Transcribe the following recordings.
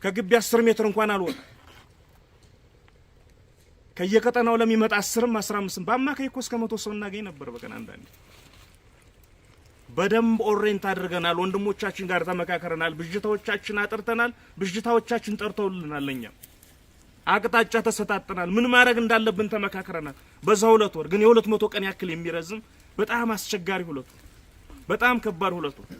ከግቢ 10 ሜትር እንኳን አልወጣ ከየቀጠናው ለሚመጣ 10ም 15ም በአማካይ እኮ እስከ 100 ሰው እናገኝ ነበር በቀን አንዳንዴ። በደንብ ኦሬንት አድርገናል። ወንድሞቻችን ጋር ተመካከረናል። ብጅታዎቻችን አጥርተናል። ብጅታዎቻችን ጠርተውልናል። ለኛም አቅጣጫ ተሰጣጥናል። ምን ማድረግ እንዳለብን ተመካከረናል። በዛ 2 ወር ግን የ200 ቀን ያክል የሚረዝም በጣም አስቸጋሪ 2 ወር በጣም ከባድ 2 ወር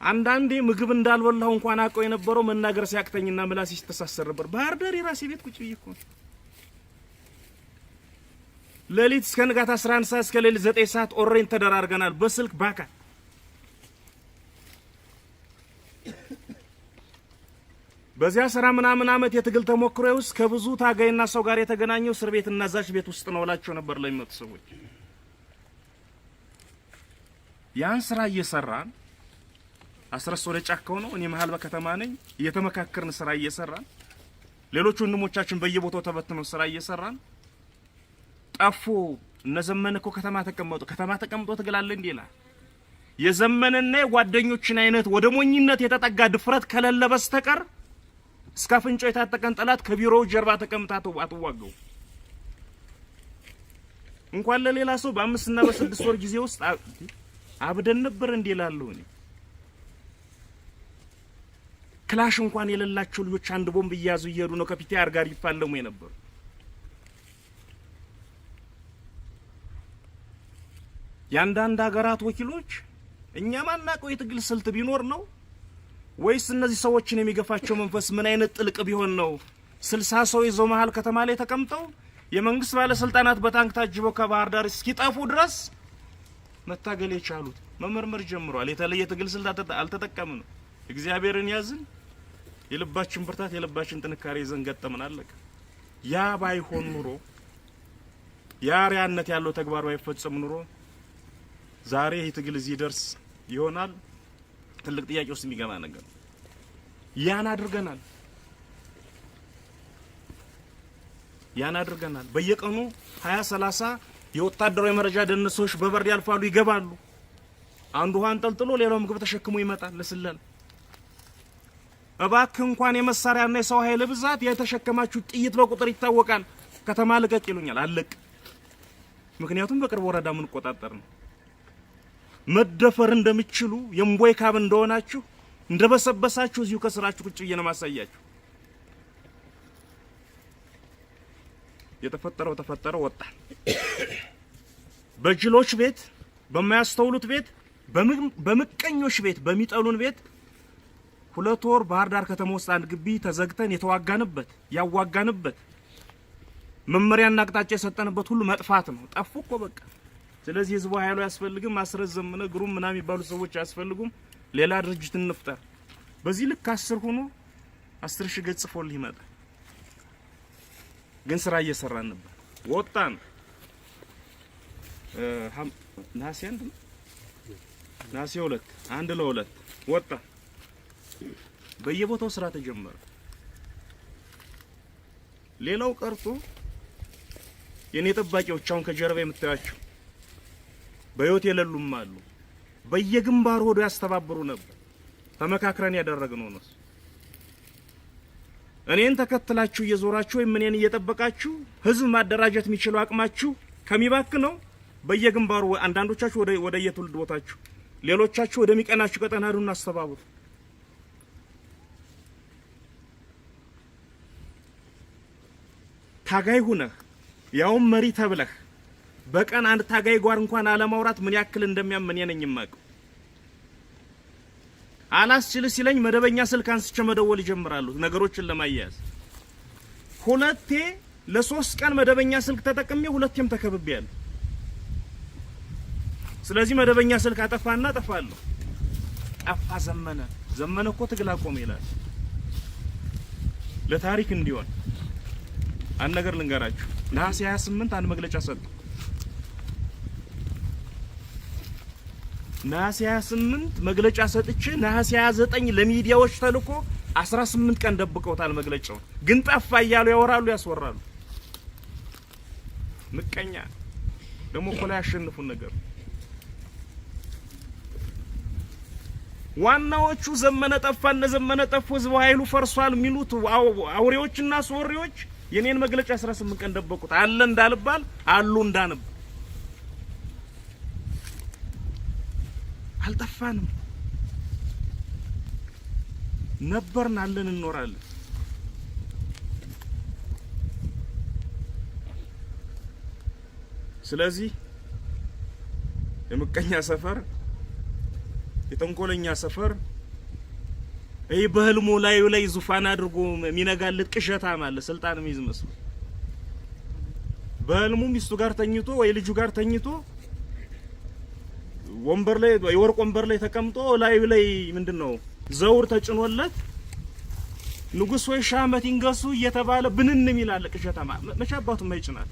አንዳንዴ ምግብ እንዳልበላው እንኳን አቀው የነበረው መናገር ሲያቅተኝና ምላስ ሲተሳሰር ነበር። ባህር ዳር የራሴ ቤት ቁጭ ብዬ እኮ ሌሊት እስከ ንጋት 11 ሰዓት እስከ ሌሊት 9 ሰዓት ኦሬንት ተደራርገናል በስልክ ባካ። በዚያ 10 ምናምን አመት የትግል ተሞክሮ ውስጥ ከብዙ ታጋይና ሰው ጋር የተገናኘው እስር ቤትና ዛች ቤት ውስጥ ነው እላቸው ነበር ለሚመጡ ሰዎች። ያን ስራ እየሰራን አስረስ ወደ ጫካው ነው፣ እኔ መሃል በከተማ ነኝ። እየተመካከርን ስራ እየሰራን ሌሎች ወንድሞቻችን በየቦታው ተበትነው ስራ እየሰራን ጠፉ። እነዘመነ እኮ ከተማ ተቀምጦ ትግላለ እንዴ ይላል። የዘመነና የጓደኞችን አይነት ወደ ሞኝነት የተጠጋ ድፍረት ከሌለ በስተቀር እስከ አፍንጮ የታጠቀን ጠላት ከቢሮው ጀርባ ተቀምጣ አትዋጋው። እንኳን ለሌላ ሰው በ5 እና በ6 ወር ጊዜ ውስጥ አብደን ነበር እንዴ ይላልው። እኔ ክላሽ እንኳን የሌላቸው ልጆች አንድ ቦምብ እያዙ እየሄዱ ነው ከፒቲአር ጋር ይፋለሙ የነበሩ። ያንዳንድ ሀገራት ወኪሎች እኛ ማናቀው የትግል ስልት ቢኖር ነው ወይስ እነዚህ ሰዎችን የሚገፋቸው መንፈስ ምን አይነት ጥልቅ ቢሆን ነው 60 ሰው ይዘው መሃል ከተማ ላይ ተቀምጠው የመንግስት ባለስልጣናት በታንክ ታጅበው ከባህር ዳር እስኪጠፉ ድረስ መታገል የቻሉት? መመርመር ጀምሯል። የተለየ ትግል ስልት አልተጠቀምንም። እግዚአብሔርን ያዝን፣ የልባችን ብርታት የልባችን ጥንካሬ ይዘን ገጠመን አለቀ። ያ ባይሆን ኑሮ ያሪያነት ያለው ተግባር ባይፈጸም ኑሮ ዛሬ ይህ ትግል እዚህ ደርስ ይሆናል? ትልቅ ጥያቄ ውስጥ የሚገባ ነገር። ያን አድርገናል። በየቀኑ 20-30 የወታደራዊ መረጃ ደህንነቶች በበር ያልፋሉ፣ ይገባሉ። አንዱ ውሃን ጠልጥሎ ሌላው ምግብ ተሸክሞ ይመጣል ለስለላ። እባክህ እንኳን የመሳሪያና የሰው ኃይል ብዛት የተሸከማችሁ ጥይት በቁጥር ይታወቃል። ከተማ ልቀቅ ይሉኛል፣ አለቅ። ምክንያቱም በቅርብ ወረዳ ምን ቆጣጠር ነው። መደፈር እንደምትችሉ የምቦይ ካብ እንደሆናችሁ እንደበሰበሳችሁ እዚሁ ከስራችሁ ቁጭ ብዬ ነው ማሳያችሁ። የተፈጠረው ወጣ። በጅሎች ቤት፣ በማያስተውሉት ቤት፣ በምቀኞች ቤት፣ በሚጠሉን ቤት 2 ወር ባህር ዳር ከተማ ውስጥ አንድ ግቢ ተዘግተን የተዋጋንበት ያዋጋንበት መመሪያና አቅጣጫ የሰጠንበት ሁሉ መጥፋት ነው። ጠፉ እኮ በቃ። ስለዚህ ህዝቡ ኃይሉ ያስፈልግም፣ ማስረዘምነ ግሩም ምናም የሚባሉ ሰዎች ያስፈልጉም። ሌላ ድርጅት እንፍጠር። በዚህ ልክ 10 ሆኖ 10,000 ገጽ ጽፎልህ ይመጣል። ግን ስራ እየሰራን ነበር። ወጣን። ናሲ 2 1 ለ2 ወጣ። በየቦታው ስራ ተጀመረ። ሌላው ቀርቶ የኔ ጠባቂዎች አሁን ከጀርባ የምታያቸው በህይወት የሌሉም አሉ። በየግንባሩ ሆዶ ያስተባብሩ ነበር። ተመካክረን ያደረግነው ነው። እኔን ተከትላችሁ እየዞራችሁ ወይ እኔን እየጠበቃችሁ ህዝብ ማደራጀት የሚችለው አቅማችሁ ከሚባክነው በየግንባሩ አንዳንዶቻችሁ ወደ የትውልድ ቦታችሁ፣ ሌሎቻችሁ ወደሚቀናችሁ ቀጠና ሄዱና አስተባብሩ። ታጋይ ሁነህ ያውም መሪ ተብለህ በቀን አንድ ታጋይ ጓር እንኳን አለማውራት ምን ያክል እንደሚያመን የነኝ የማውቀው። አላስችል ሲለኝ መደበኛ ስልክ አንስቼ መደወል ይጀምራሉ ነገሮችን ለማያያዝ። 2 ለ3 ቀን መደበኛ ስልክ ተጠቅሜ 2ም ተከብቤያለሁ። ስለዚህ መደበኛ ስልክ አጠፋና አጠፋለሁ። ጠፋ ዘመነ እኮ ትግል አቆመ ይላል። ለታሪክ እንዲሆን አንድ ነገር ልንገራችሁ። ነሐሴ 28 አንድ መግለጫ ሰጡ። ነሐሴ 28 መግለጫ ሰጥቼ ነሐሴ 29 ለሚዲያዎች ተልኮ 18 ቀን ደብቀውታል መግለጫው። ግን ጠፋ እያሉ ያወራሉ ያስወራሉ። ምቀኛ ደግሞ እኮ ላይ ያሸንፉን ነገር ዋናዎቹ ዘመነ ጠፉ ህዝብ ኃይሉ ፈርሷል የሚሉት አውሬዎችና ሶሪዎች የኔን መግለጫ 18 ቀን ደበቁት። አለ እንዳልባል አሉ እንዳንብ አልጠፋንም። ነበርን፣ አለን፣ እንኖራለን። ስለዚህ የምቀኛ ሰፈር የተንኮለኛ ሰፈር ይሄ በህልሙ ላይ ዙፋን አድርጎ የሚነጋልጥ ቅዠታም አለ። ስልጣን የሚይዝ መስሎ በህልሙ ሚስቱ ጋር ተኝቶ ወይ ልጁ ጋር ተኝቶ ወንበር ላይ የወርቅ ወንበር ላይ ተቀምጦ ላይ ምንድነው ዘውር ተጭኖለት ንጉስ ወይ ሻመት ይንገሱ እየተባለ ብንን የሚላል ቅዠታም መቼ አባቱም አይጭናት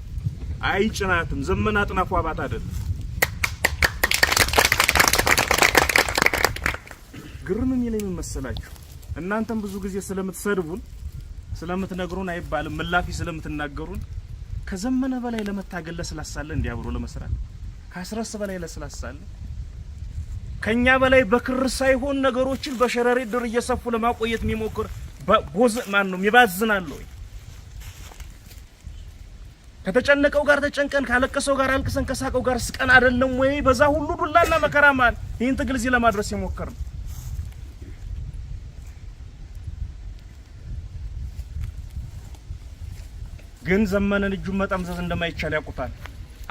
አይጭናትም። ዘመን አጥናፉ አባት አይደለም። ግርም የሚለኝ ምን መሰላችሁ? እናንተም ብዙ ጊዜ ስለምትሰድቡን ስለምትነግሩን አይባልም ምላፊ ስለምትናገሩን ከዘመነ በላይ ለመታገል ለስላሳለ እንዲያብሩ ለመስራት ከአስረስ በላይ ለስላሳለ ከኛ በላይ በክር ሳይሆን ነገሮችን በሸረሪ ድር እየሰፉ ለማቆየት የሚሞክር ቦዝ ማን ነው የሚባዝናል ወይ? ከተጨነቀው ጋር ተጨንቀን ካለቀሰው ጋር አልቅሰን ከሳቀው ጋር ስቀን አይደለም ወይ? በዛ ሁሉ ዱላና መከራ ማል ይህን ትግል እዚህ ለማድረስ የሞከርን ግን ዘመነን እጁን መጠምዘዝ እንደማይቻል ያውቁታል።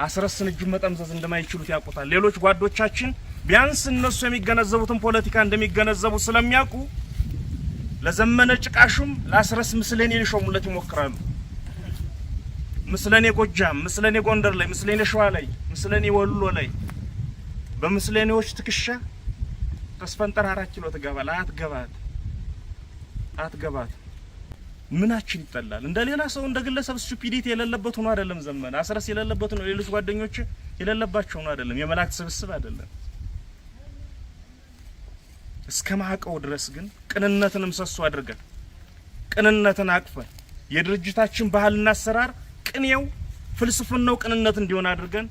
አስረስን እጁን መጠምዘዝ እንደማይችሉት ያውቁታል። ሌሎች ጓዶቻችን ቢያንስ እነሱ የሚገነዘቡትን ፖለቲካ እንደሚገነዘቡ ስለሚያውቁ ለዘመነ ጭቃሹም ለአስረስ ምስለኔ ሊሾሙለት ይሞክራሉ። ምስለኔ ጎጃም፣ ምስለኔ ጎንደር ላይ፣ ምስለኔ ሸዋ ላይ፣ ምስለኔ ወሎ ላይ በምስለኔዎች ትክሻ ተስፈንጠር 4 ኪሎ ትገባል። አትገባት ምናችን ይጠላል? እንደ ሌላ ሰው እንደ ግለሰብ ስቱፒዲቲ የሌለበት ሆኖ አይደለም ዘመነ። አስረስ የሌለበት ነው። ሌሎች ጓደኞች የሌለባቸው ነው አይደለም። የመላእክት ስብስብ አይደለም። እስከ ማቀው ድረስ ግን ቅንነትን ምሰሶ አድርገን ቅንነትን አቅፈን የድርጅታችን ባህልና አሰራር ቅኔው ፍልስፍናው ቅንነት እንዲሆን አድርገን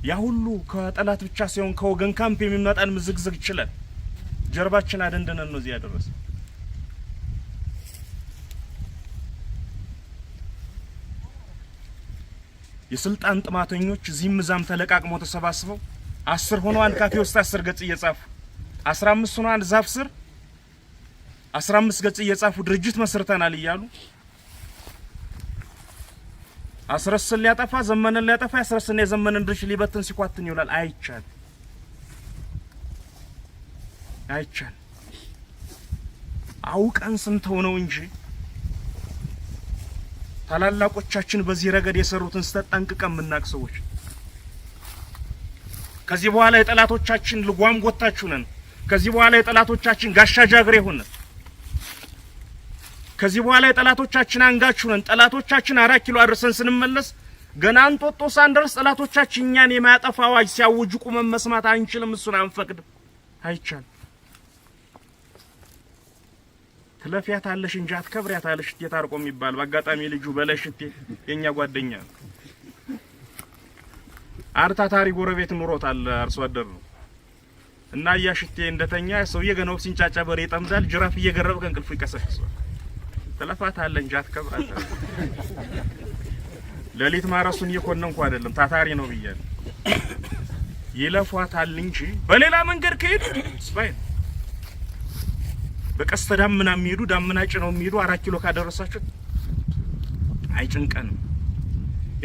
ያ ሁሉ ከጠላት ብቻ ሳይሆን ከወገን ካምፕ የሚመጣን ምዝግዝግ ይችላል ጀርባችን አደንደነን ነው እዚያ ድረስ። የስልጣን ጥማተኞች እዚህም እዛም ተለቃቅመው ተሰባስበው 10 ሆነው አንድ ካፌ ውስጥ 10 ገጽ እየጻፉ 15 ሆነው አንድ ዛፍ ስር 15 ገጽ እየጻፉ ድርጅት መስርተናል እያሉ አስረስን ሊያጠፋ ዘመነን ሊያጠፋ አስረስን የዘመነን ድርጅት ሊበትን ሲኳትን ይውላል። አይቻል አውቀን ስንተው ነው እንጂ ታላላቆቻችን በዚህ ረገድ የሰሩትን ስተጠንቅቀን የምናውቅ ሰዎች ከዚህ በኋላ የጠላቶቻችን ልጓም ጎታችሁ ነን። ከዚህ በኋላ የጠላቶቻችን ጋሻ ጃግሬ ሆነን ከዚህ በኋላ የጠላቶቻችን አንጋችሁ ነን። ጠላቶቻችን 4 ኪሎ አድርሰን ስንመለስ ገና አንጦጦ ሳንደርስ ጠላቶቻችን እኛን የማያጠፋ አዋጅ ሲያውጁ ቁመን መስማት አንችልም። እሱን አንፈቅድም። አይቻል ትለፊያት አለሽ እንጂ አትከብሪያት አለሽ የታርቆ የሚባል በአጋጣሚ ልጁ በለሽቴ የኛ ጓደኛ አርታታሪ ጎረቤት ኑሮታል። አርሶ አደር ነው እና ያሽቴ እንደተኛ ሰውዬ ገናው ሲንጫጫ በሬ ጠምዛል። ጅራፍ እየገረበ ከእንቅልፉ ይቀሰቅሳል። ትለፋት አለ እንጂ አትከብራት። ለሊት ማረሱን እየኮነንኩ አይደለም ታታሪ ነው ብያለሁ። ይለፏታል እንጂ በሌላ መንገድ ከሄዱ ስፋይን በቀስተ ዳመና የሚሄዱ ዳመና ጭነው የሚሄዱ 4 ኪሎ ካደረሳችሁ አይጭንቀንም።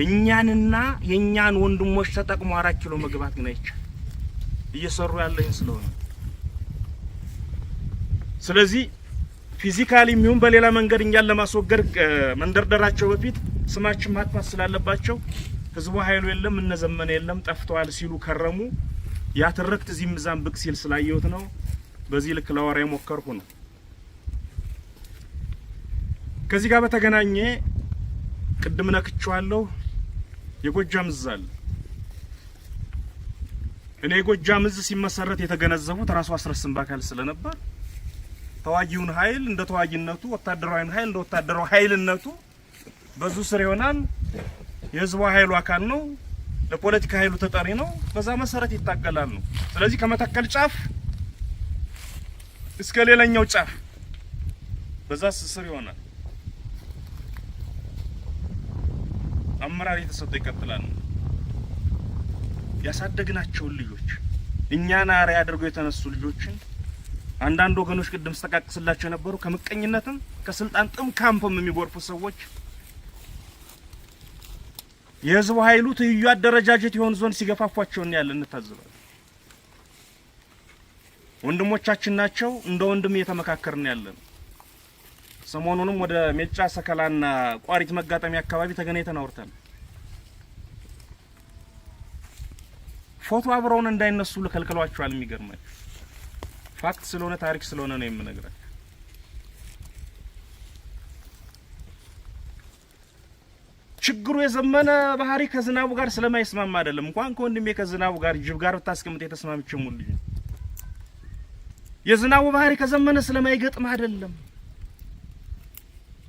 እኛንና የኛን ወንድሞች ተጠቅሞ 4 ኪሎ መግባት ግን አይቻል እየሰሩ ያለኝ ስለሆነ ስለዚህ ፊዚካሊ የሚሆን በሌላ መንገድ እኛን ለማስወገድ መንደርደራቸው በፊት ስማችን ማጥፋት ስላለባቸው ህዝቡ ኃይሉ የለም እነዘመነ የለም ጠፍተዋል ሲሉ ከረሙ። ያተረክት እዚህም እዛም ብቅ ሲል ስላየሁት ነው በዚህ ልክ ለወራ የሞከርኩ ነው። ከዚህ ጋር በተገናኘ ቅድም ነክቻለሁ የጎጃም እዝ አለ። እኔ የጎጃም እዝ ሲመሰረት የተገነዘቡት ራሱ አስረስን ባካል ስለነበር ተዋጊውን ኃይል እንደ ተዋጊነቱ ወታደራዊን ኃይል እንደ ወታደራዊ ኃይልነቱ በዙ ስር ይሆናል። የህዝቡ ኃይሉ አካል ነው። ለፖለቲካ ኃይሉ ተጠሪ ነው። በዛ መሰረት ይታገላል ነው። ስለዚህ ከመተከል ጫፍ እስከ ሌላኛው ጫፍ በዛ ስር ይሆናል። አመራር የተሰጠ ይቀጥላል። ያሳደግናቸውን ልጆች እኛን አርአያ አድርገው የተነሱ ልጆችን አንዳንድ ወገኖች ቅድም ተጠቃቅስላቸው የነበሩ ከምቀኝነትም ከስልጣን ጥም ካምፕም የሚጎርፉ ሰዎች የህዝቡ ኃይሉ ትይዩ አደረጃጀት ይሆን ዞን ሲገፋፏቸው ያለን እንታዘባለን። ወንድሞቻችን ናቸው። እንደ ወንድም እየተመካከርን ያለን። ሰሞኑንም ወደ ሜጫ ሰከላና ቋሪት መጋጠሚያ አካባቢ ተገናኝተን አውርተን ፎቶ አብረውን እንዳይነሱ ለከልክሏቸዋል። የሚገርማችሁ ፋክት ስለሆነ ታሪክ ስለሆነ ነው የምነግራችሁ። ችግሩ የዘመነ ባህሪ ከዝናቡ ጋር ስለማይስማማ አይደለም። እንኳን ከወንድሜ ከዝናቡ ጋር ጅብ ጋር ብታስቀምጥ የተስማምቼው ሙሉ የዝናቡ ባህሪ ከዘመነ ስለማይገጥም አይደለም።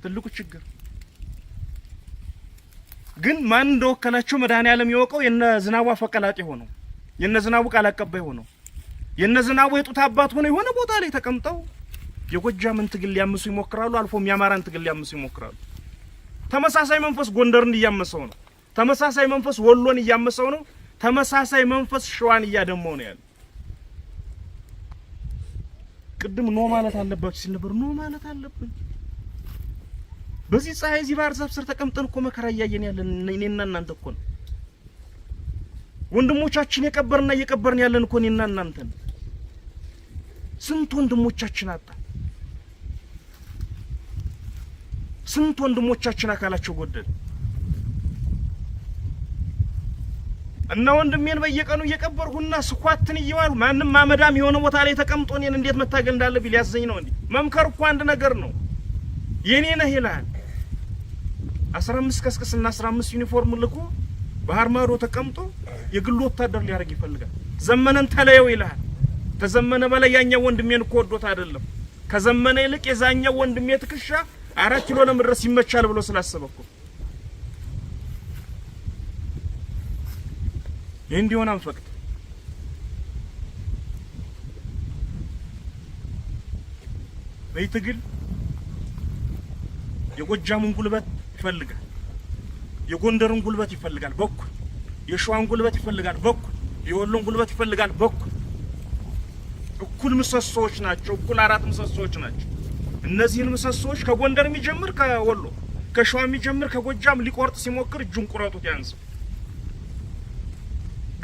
ትልቁ ችግር ግን ማን እንደወከላቸው መድኃኒዓለም ይወቀው። የነ ዝናቡ አፈቀላጤ ሆነው የነ ዝናቡ ቃል አቀባይ ሆነው የነ ዝናቡ የጡት አባት ሆነው የሆነ ቦታ ላይ ተቀምጠው የጎጃምን ትግል ሊያምሱ ይሞክራሉ። አልፎም የአማራን ትግል ሊያምሱ ይሞክራሉ። ተመሳሳይ መንፈስ ጎንደርን እያመሰው ነው። ተመሳሳይ መንፈስ ወሎን እያመሰው ነው። ተመሳሳይ መንፈስ ሸዋን እያደመው ነው ያለው። ቅድም ኖ ማለት አለባችሁ ሲል ነበር። ኖ ማለት አለብን። በዚህ ፀሐይ እዚህ ባህር ዛፍ ስር ተቀምጠን እኮ መከራ እያየን ያለን እኔና እናንተ እኮ ነው። ወንድሞቻችን የቀበርና እየቀበርን ያለን እኮ እኔና እናንተ ነው። ስንት ወንድሞቻችን አጣ። ስንት ወንድሞቻችን አካላቸው ጎደለ። እና ወንድሜን በየቀኑ እየቀበርሁና ስኳትን እየዋሉ ማንም ማመዳም የሆነ ቦታ ላይ ተቀምጦ እኔን እንዴት መታገል እንዳለብኝ ሊያዘኝ ነው እንዴ? መምከር እኮ አንድ ነገር ነው። የኔ ነህ ይላል 15 ከስክስና 15 ዩኒፎርም ልኮ ባህር ማዶ ተቀምጦ የግሉ ወታደር ሊያደርግ ይፈልጋል። ዘመነን ተለየው ይላል። ተዘመነ በላይ ያኛው ወንድሜን እኮ ወዶት አይደለም። ከዘመነ ይልቅ የዛኛው ወንድሜ ትከሻ 4 ኪሎ ለመድረስ ይመቻል ብሎ ስላሰበኩ እንዲሆን አንፈቅድ። በይትግል የጎጃሙን ጉልበት ይፈልጋል። የጎንደርን ጉልበት ይፈልጋል በኩል የሸዋን ጉልበት ይፈልጋል በኩል የወሎን ጉልበት ይፈልጋል በኩል እኩል ምሰሶዎች ናቸው። እኩል 4 ምሰሶዎች ናቸው። እነዚህን ምሰሶዎች ከጎንደር የሚጀምር ከወሎ ከሸዋ የሚጀምር ከጎጃም ሊቆርጥ ሲሞክር እጁን ቁረጡት ያንስ።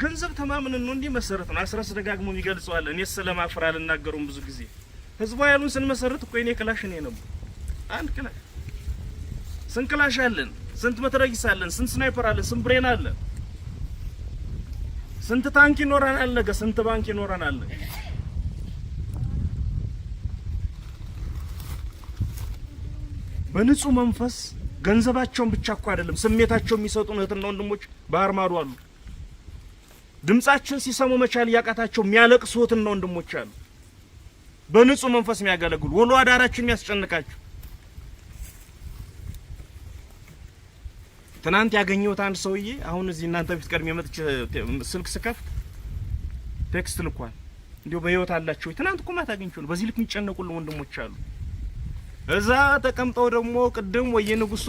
ገንዘብ ተማምን ነው እንዲህ መሰረት ነው። አስረስ ደጋግሞ ይገልጸዋል። እኔ ስለማፍራ አልናገሩም። ብዙ ጊዜ ህዝቡ ያሉን ስንመሰርት እኮ እኔ ክላሽ ነው ነበር። አንድ ክላሽ ስንት ክላሽ አለን? ስንት መትረጊስ አለን? ስንት ስናይፐር አለን? ስንት ብሬን አለን? ስንት ታንክ ይኖረናል? ነገ ስንት ባንክ ይኖረናል? በንጹህ መንፈስ ገንዘባቸውን ብቻ እኮ አይደለም ስሜታቸው የሚሰጡን እህትና ወንድሞች ባህር ማዶ አሉ። ድምጻችን ሲሰሙ መቻል ያቃታቸው የሚያለቅሱ እህትና ወንድሞች አሉ። በንጹህ መንፈስ የሚያገለግሉ ወሎ አዳራችን የሚያስጨንቃቸው። ትናንት ያገኘሁት አንድ ሰውዬ አሁን እዚህ እናንተ ፊት ቀድሜ መጥቼ ስልክ ስከፍት ቴክስት ልኳል። እንዲሁ በህይወት አላችሁ? ትናንት እኮ ማታ አግኝቼው ነው። በዚህ ልክ የሚጨነቁልን ወንድሞች አሉ። እዛ ተቀምጠው ደግሞ ቅድም ወየንጉሱ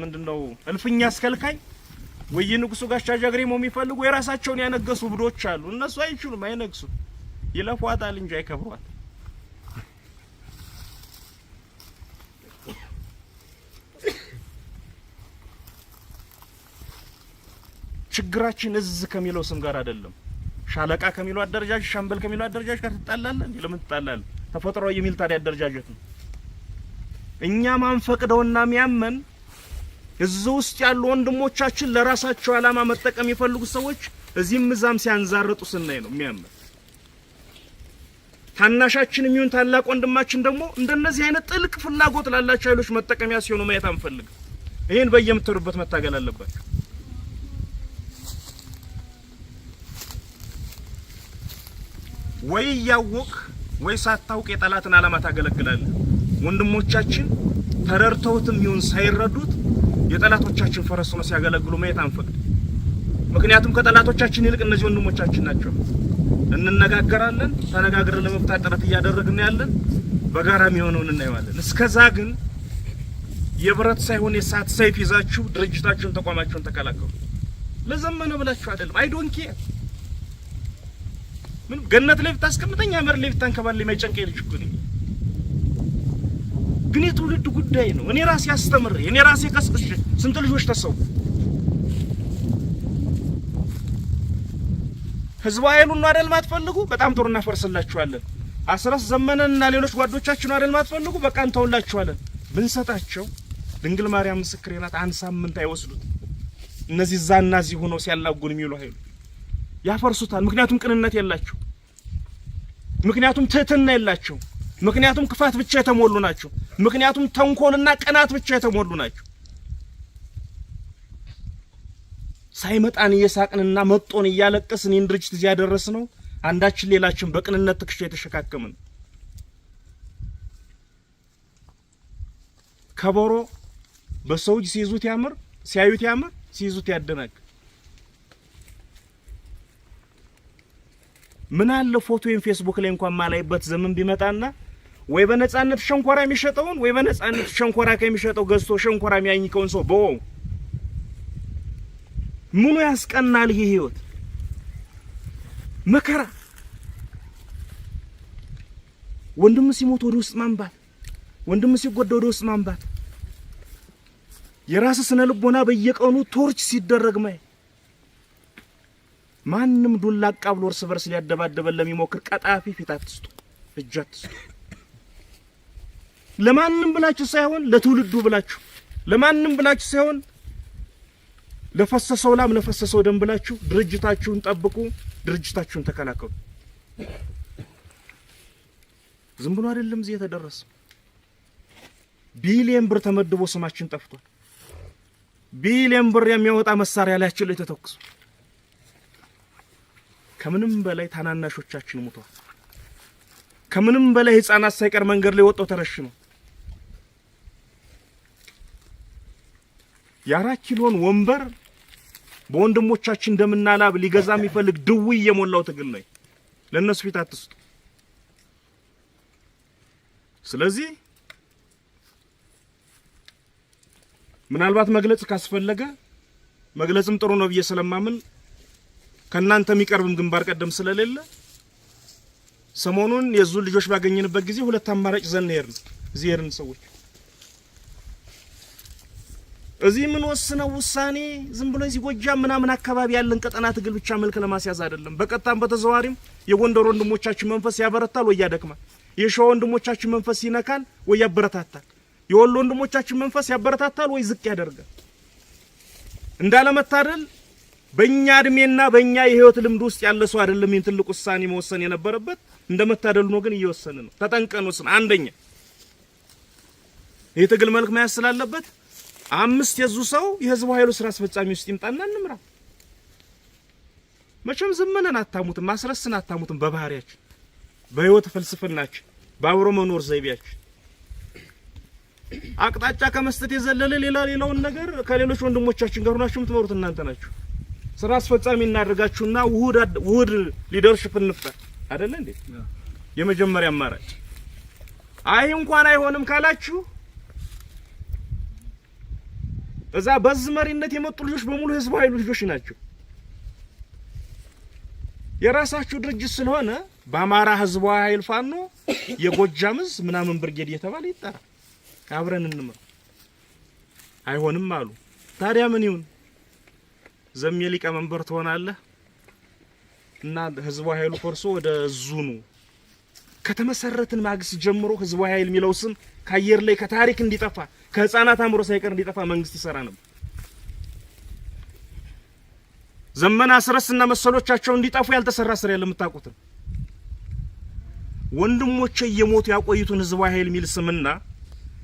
ምንድነው እልፍኛ አስከልካይ ወየንጉሱ ጋሻ ጃግሬሞ የሚፈልጉ የራሳቸውን ያነገሱ ብዶች አሉ። እነሱ አይችሉም፣ አይነግሱ፣ ይለፏታል እንጂ አይከብሯት። ችግራችን እዚህ ከሚለው ስም ጋር አይደለም። ሻለቃ ከሚለው አደረጃጀት፣ ሻምበል ከሚለው አደረጃጀት ጋር ትጣላለህ እንዴ? ለምን ትጣላለህ? ተፈጥሯዊ የሚሊታሪ አደረጃጀት ነው። እኛ ማንፈቅደውና የሚያመን እዚህ ውስጥ ያሉ ወንድሞቻችን ለራሳቸው አላማ መጠቀም የፈልጉ ሰዎች እዚህም እዛም ሲያንዛርጡ ስናይ ነው የሚያመን። ታናሻችን የሚሆን ታላቅ ወንድማችን ደግሞ እንደነዚህ አይነት ጥልቅ ፍላጎት ላላቸው ኃይሎች መጠቀሚያ ሲሆኑ ማየት አንፈልግ። ይሄን በየምትሩበት መታገል አለባችሁ። ወይ ያወቅ ወይ ሳታውቅ የጠላትን አላማ ታገለግላለህ። ወንድሞቻችን ተረርተውትም ይሁን ሳይረዱት የጠላቶቻችን ፈረስ ሆነው ሲያገለግሉ ማየት አንፈቅድ። ምክንያቱም ከጠላቶቻችን ይልቅ እነዚህ ወንድሞቻችን ናቸው። እንነጋገራለን። ተነጋግረን ለመፍታት ጥረት እያደረግን ያለን በጋራ የሚሆነውን እናየዋለን። እስከዛ ግን የብረት ሳይሆን የሳት ሰይፍ ይዛችሁ ድርጅታችሁን ተቋማችሁን ተከላከሉ። ለዘመነ ብላችሁ አይደለም። አይ ዶንት ኬር ምን ገነት ላይ ብታስቀምጠኝ አመር ላይ ብታንከባል የማይጨንቀኝ ልጅ እኮ ነኝ። ግን የትውልድ ጉዳይ ነው። እኔ ራሴ አስተምሬ እኔ ራሴ ቀስቅሼ ስንት ልጆች ተሰው ህዝባዊ ኃይሉን ነው አይደል ማትፈልጉ? በጣም ጥሩ እናፈርስላችኋለን። አስረስ ዘመነንና ሌሎች ጓዶቻችን አይደል ማትፈልጉ? በቃ እንተውላችኋለን። ብንሰጣቸው ድንግል ማርያም ምስክሬ ናት፣ አንድ ሳምንት አይወስዱት። እነዚህ ዛና እዚህ ሆነው ሲያላጉን የሚሉ ኃይሉ ያፈርሱታል። ምክንያቱም ቅንነት የላቸው፣ ምክንያቱም ትህትና የላቸው፣ ምክንያቱም ክፋት ብቻ የተሞሉ ናቸው፣ ምክንያቱም ተንኮልና ቅናት ብቻ የተሞሉ ናቸው። ሳይመጣን እየሳቅንና መጦን እያለቀስን ይህን ድርጅት እዚያ ያደረስነው አንዳችን ሌላችን በቅንነት ትከሻ የተሸካከምን። ከበሮ በሰው እጅ ሲይዙት ያምር፣ ሲያዩት ያምር፣ ሲይዙት ያደናቅ። ምን አለ ፎቶዬን ፌስቡክ ላይ እንኳን ማላይበት ዘመን ቢመጣና ወይ በነጻነት ሸንኮራ የሚሸጠውን ወይ በነጻነት ሸንኮራ ከሚሸጠው ገዝቶ ሸንኮራ የሚያኝከውን ሰው በወው ምኑ ያስቀናል? ይሄ ህይወት መከራ። ወንድም ሲሞት ወደ ውስጥ ማንባት፣ ወንድም ሲጎዳ ወደ ውስጥ ማንባት፣ የራስ ስነ ልቦና በየቀኑ ቶርች ሲደረግ ማይ ማንም ዱላ አቃብሎ እርስ በርስ ሊያደባደበን ለሚሞክር ቀጣፊ ፊት አትስጡ፣ እጅ አትስጡ። ለማንም ብላችሁ ሳይሆን ለትውልዱ ብላችሁ፣ ለማንም ብላችሁ ሳይሆን ለፈሰሰው ላም ለፈሰሰው ደም ብላችሁ ድርጅታችሁን ጠብቁ፣ ድርጅታችሁን ተከላከሉ። ዝም ብሎ አይደለም እዚህ የተደረሰ። ቢሊየን ብር ተመድቦ ስማችን ጠፍቷል። ቢሊየን ብር የሚያወጣ መሳሪያ ላያችን ላይ ተተኩሶ ከምንም በላይ ታናናሾቻችን ሞተዋል። ከምንም በላይ ህፃናት ሳይቀር መንገድ ላይ ወጣው ተረሽነው የ4 ኪሎን ወንበር በወንድሞቻችን እንደምና ላብ ሊገዛ የሚፈልግ ድውይ የሞላው ትግል ነው። ለነሱ ፊት አትስጡ። ስለዚህ ምናልባት መግለጽ ካስፈለገ መግለጽም ጥሩ ነው ብዬ ስለማምን ከናንተ የሚቀርብም ግንባር ቀደም ስለሌለ ሰሞኑን የዙ ልጆች ባገኘንበት ጊዜ ሁለት አማራጭ ዘን ሄርን እዚህ ሄርን ሰዎች እዚህ ምን ወስነው ውሳኔ ዝም ብሎ እዚህ ጎጃም ምናምን አካባቢ ያለን ቀጠና ትግል ብቻ መልክ ለማስያዝ አይደለም። በቀጣም በተዘዋሪም የጎንደር ወንድሞቻችን መንፈስ ያበረታል ወይ ያደክማል። የሸዋ ወንድሞቻችን መንፈስ ይነካል ወይ ያበረታታል። የወሎ ወንድሞቻችን መንፈስ ያበረታታል ወይ ዝቅ ያደርጋል። እንዳለመታደል በእኛ እድሜና በእኛ የህይወት ልምድ ውስጥ ያለ ሰው አይደለም ይህን ትልቅ ውሳኔ መወሰን የነበረበት። እንደመታደሉ ነው ግን እየወሰነ ነው። ተጠንቀን ወስን። አንደኛ ይህ ትግል መልክ መያዝ ስላለበት 5 የዙ ሰው የህዝቡ ኃይሉ ስራ አስፈጻሚ ውስጥ ይምጣና እንምራ። መቼም ዘመነን አታሙትም፣ ማስረስን አታሙትም። በባህሪያችን በህይወት ፍልስፍናችን በአብሮ መኖር ዘይቤያችን አቅጣጫ ከመስጠት የዘለለ ሌላውን ነገር ከሌሎች ወንድሞቻችን ጋር ሆናችሁ የምትመሩት እናንተ ናችሁ። ስራ አስፈጻሚ እናደርጋችሁና ውህድ ሊደርሽፕ እንፍጠር አይደለ እንዴ? የመጀመሪያ አማራጭ። አይ እንኳን አይሆንም ካላችሁ እዛ በዚህ መሪነት የመጡ ልጆች በሙሉ ህዝብ ኃይሉ ልጆች ናቸው። የራሳችሁ ድርጅት ስለሆነ በአማራ ህዝባዊ ኃይል ፋኖ የጎጃምዝ ምናምን ብርጌድ እየተባለ ይጠራ፣ አብረን እንምራ። አይሆንም አሉ። ታዲያ ምን ይሁን? ዘም የሊቀ መንበር ትሆናለህ እና ህዝባዊ ኃይሉ ፈርሶ ወደ ዙኑ ከተመሰረትን ማግስት ጀምሮ ህዝባዊ ኃይል የሚለው ስም ከአየር ላይ ከታሪክ እንዲጠፋ ከህፃናት አምሮ ሳይቀር እንዲጠፋ መንግስት ይሰራ ነበር። ዘመን አስረስና መሰሎቻቸው እንዲጠፉ ያልተሰራ ስራ የለም። የምታውቁት ወንድሞቼ እየሞቱ ያቆዩትን ህዝባዊ ኃይል የሚል ስምና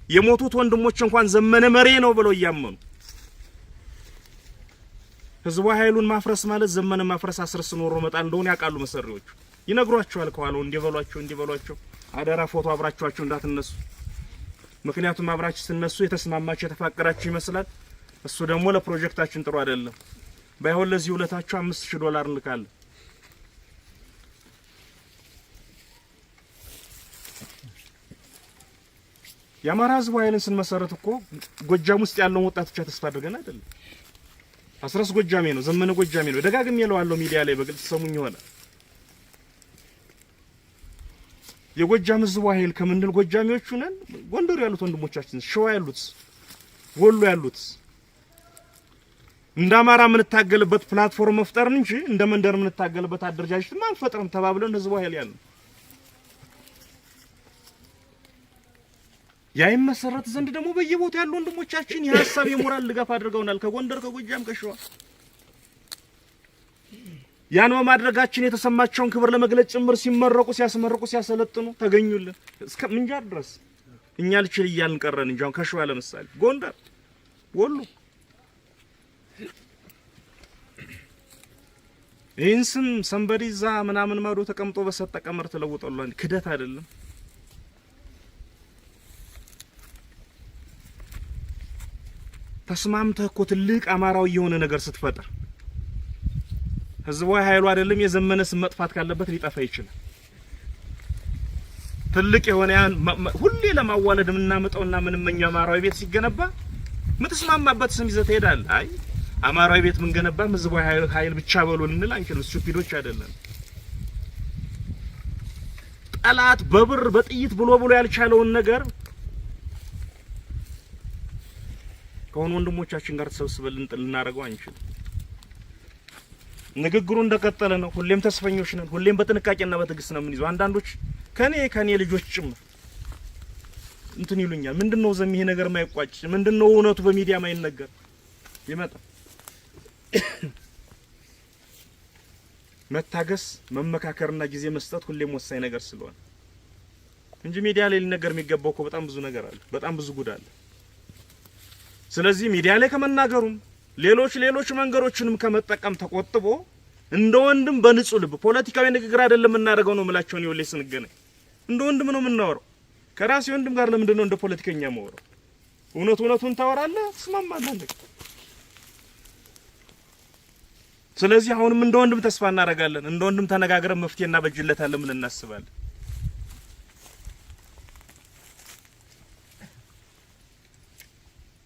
የሞቱት ወንድሞች እንኳን ዘመነ መሬ ነው ብለው እያመኑ ህዝባዊ ኃይሉን ማፍረስ ማለት ዘመነ ማፍረስ አስረስ ኖሮ መጣል እንደሆነ ያውቃሉ መሰሪዎቹ። ይነግሯቸዋል ከኋላው እንዲበሏቸው አደራ ፎቶ አብራችኋቸው እንዳትነሱ። ምክንያቱም አብራችሁ ስነሱ የተስማማችሁ የተፋቀራችሁ ይመስላል። እሱ ደግሞ ለፕሮጀክታችን ጥሩ አይደለም። ባይሆን ለዚህ ውለታችሁ $5000 እንልካለን። የአማራ ህዝብ ኃይልን ስንመሰረት እኮ ጎጃም ውስጥ ያለውን ወጣት ብቻ ተስፋ አድርገን አይደለም። አስረስ ጎጃሜ ነው፣ ዘመነ ጎጃሜ ነው። ደጋግሜ እለዋለሁ ሚዲያ ላይ በግልጽ ሰሙኝ ይሆናል። የጎጃም ህዝብ ኃይል ከምንል ጎጃሜዎቹ ነን። ጎንደር ያሉት ወንድሞቻችን፣ ሸዋ ያሉት፣ ወሎ ያሉት እንደ አማራ የምንታገልበት ፕላትፎርም መፍጠርን እንጂ እንደ መንደር የምንታገልበት አደረጃጀት ማንፈጥርም ተባብለን ህዝብ ኃይል ያለው ያይም መሰረት ዘንድ ደግሞ በየቦታው ያሉ ወንድሞቻችን የሐሳብ የሞራል ድጋፍ አድርገውናል። ከጎንደር ከጎጃም ከሸዋ ያን በማድረጋችን የተሰማቸውን ክብር ለመግለጽ ጭምር ሲመረቁ ሲያስመርቁ ሲያሰለጥኑ ተገኙልን እስከ ምንጃር ድረስ እኛ ልችል እያልን ቀረን እንጂ አሁን ከሸዋ ለምሳሌ ጎንደር ወሎ ይህን ሰንበዲ እዛ ምናምን ማዶ ተቀምጦ በሰጠ ቀመር ተለውጦላል። ክደት አይደለም። ተስማምተህ እኮ ትልቅ አማራዊ የሆነ ነገር ስትፈጥር ህዝባዊ ኃይሉ አይደለም የዘመነ ስም መጥፋት ካለበት ሊጠፋ ይችላል። ትልቅ የሆነ ያን ሁሌ ለማዋለድ የምናመጣውና ምንመኛው አማራዊ ቤት ሲገነባ ምትስማማበት ስም ይዘህ ትሄዳለህ። አይ አማራዊ ቤት ምን ገነባ ህዝባዊ ኃይል ብቻ በሉ ልንል አንችልም። ስቱፒዶች አይደለም። ጠላት በብር በጥይት ብሎ ያልቻለውን ነገር ከሆነ ወንድሞቻችን ጋር ተሰብስበን ልናደርገው አንችልም። ንግግሩ እንደቀጠለ ነው። ሁሌም ተስፈኞች ነን። ሁሌም በጥንቃቄና በትዕግስት ነው የምንይዘው። አንዳንዶች ከኔ ልጆች ጭምር እንትን ይሉኛል። ምንድነው ዘም ይሄ ነገር ማይቋጭ? ምንድነው እውነቱ በሚዲያ ማይነገር? ይመጣ መታገስ መመካከርና ጊዜ መስጠት ሁሌም ወሳኝ ነገር ስለሆነ እንጂ ሚዲያ ላይ ሊነገር የሚገባው እኮ በጣም ብዙ ነገር አለ። በጣም ብዙ ጉድ አለ። ስለዚህ ሚዲያ ላይ ከመናገሩም ሌሎች መንገሮችንም ከመጠቀም ተቆጥቦ እንደ ወንድም በንጹህ ልብ ፖለቲካዊ ንግግር አይደለም እናደርገው ነው የምላቸው። ነው ይወሌ ስንገናኝ እንደ ወንድም ነው የምናወራው። ከራሴ ወንድም ጋር ለምንድን ነው እንደ ፖለቲከኛ የማወራው? እውነቱን ታወራለህ፣ ትስማማለህ። ስለዚህ አሁንም እንደ ወንድም ተስፋ እናደርጋለን። እንደ ወንድም ተነጋግረን መፍትሄ እናበጅለታለን ብለን እናስባለን።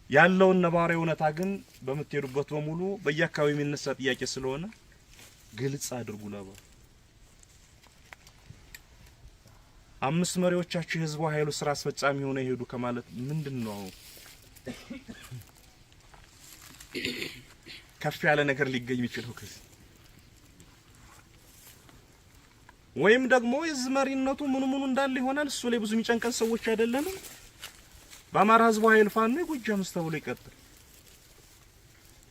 ያለውን ነባራዊ እውነታ ግን በምትሄዱበት በሙሉ በየአካባቢው የሚነሳ ጥያቄ ስለሆነ ግልጽ አድርጉ። ነበር 5 መሪዎቻችሁ ህዝቡ ኃይሉ ስራ አስፈጻሚ ሆነ ይሄዱ ከማለት ምንድነው ከፍ ያለ ነገር ሊገኝ ይችላል ከዚህ? ወይም ደግሞ የዚህ መሪነቱ ምኑ እንዳለ ይሆናል። እሱ ላይ ብዙ የሚጨንቀን ሰዎች አይደለንም። በአማራ ህዝቡ ኃይል ፋኖ የጎጃም ተብሎ ይቀጥል።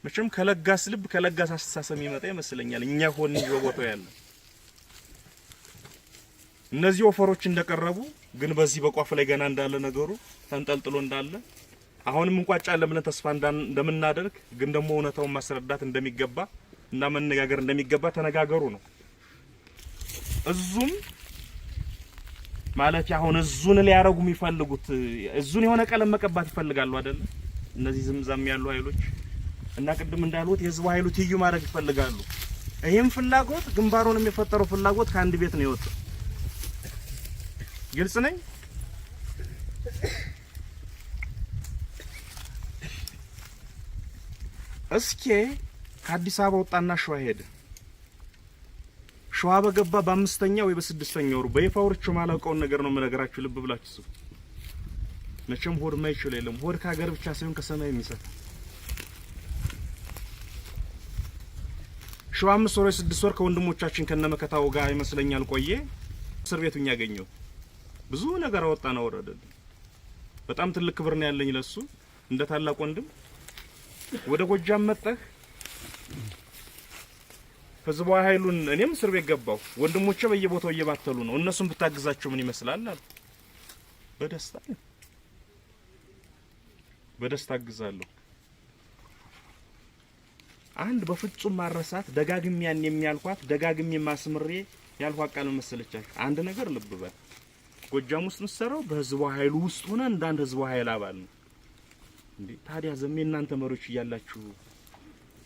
መቼም ከለጋስ ልብ ከለጋስ አስተሳሰብ የሚመጣ ይመስለኛል። እኛ ሆን በቦታው ያለ እነዚህ ኦፈሮች እንደቀረቡ ግን በዚህ በቋፍ ላይ ገና እንዳለ ነገሩ ተንጠልጥሎ እንዳለ አሁንም እንቋጫለን ብለን ተስፋ እንደምናደርግ ግን ደግሞ እውነታውን ማስረዳት እንደሚገባ እና መነጋገር እንደሚገባ ተነጋገሩ ነው። እዙም ማለት ያሁን እዙን ሊያረጉ የሚፈልጉት እዙን የሆነ ቀለም መቀባት ይፈልጋሉ አይደል? እነዚህ ዝምዛም ያሉ ኃይሎች እና ቅድም እንዳሉት የህዝቡ ኃይሉ ትዩ ማድረግ ይፈልጋሉ። ይሄም ፍላጎት ግንባሩን የሚፈጠረው ፍላጎት ከአንድ ቤት ነው የወጣው። ግልጽ ነኝ። እስኪ ከአዲስ አበባ ወጣና ሸዋ ሄደ። ሸዋ በገባ በ5ኛው ወይ በ6ኛው ወሩ በይፋውርቹ ማላውቀውን ነገር ነው የምነግራችሁ። ልብ ብላችሁ ስሙ። መቼም ሆድ ማይችል የለም። ሆድ ከሀገር ብቻ ሳይሆን ከሰማይ የሚሰጥ ሸዋ 5 ወር 6 ወር ከወንድሞቻችን ከነመከታው ጋር ይመስለኛል ቆየ። እስር ቤቱን ያገኘው ብዙ ነገር አወጣና ወረደ። በጣም ትልቅ ክብር ነው ያለኝ ለሱ እንደ ታላቅ ወንድም። ወደ ጎጃም መጣህ ህዝቡ ኃይሉን እኔም እስር ቤት ገባው። ወንድሞቼ በየቦታው እየባተሉ ነው። እነሱን ብታግዛቸው ምን ይመስላል አሉ። በደስታ አግዛለሁ። አንድ በፍጹም ማረሳት ደጋግሜ ያን የሚያልኳት ደጋግሜ ማስምሬ ያልኳት ቃል መሰለቻችሁ። አንድ ነገር ልብ በል። ጎጃም ውስጥ ምሰራው በህዝቡ ኃይሉ ውስጥ ሆነ እንዳንድ ህዝቡ ኃይል አባል ነው እንዴ? ታዲያ ዘሜ እናንተ መሪዎች እያላችሁ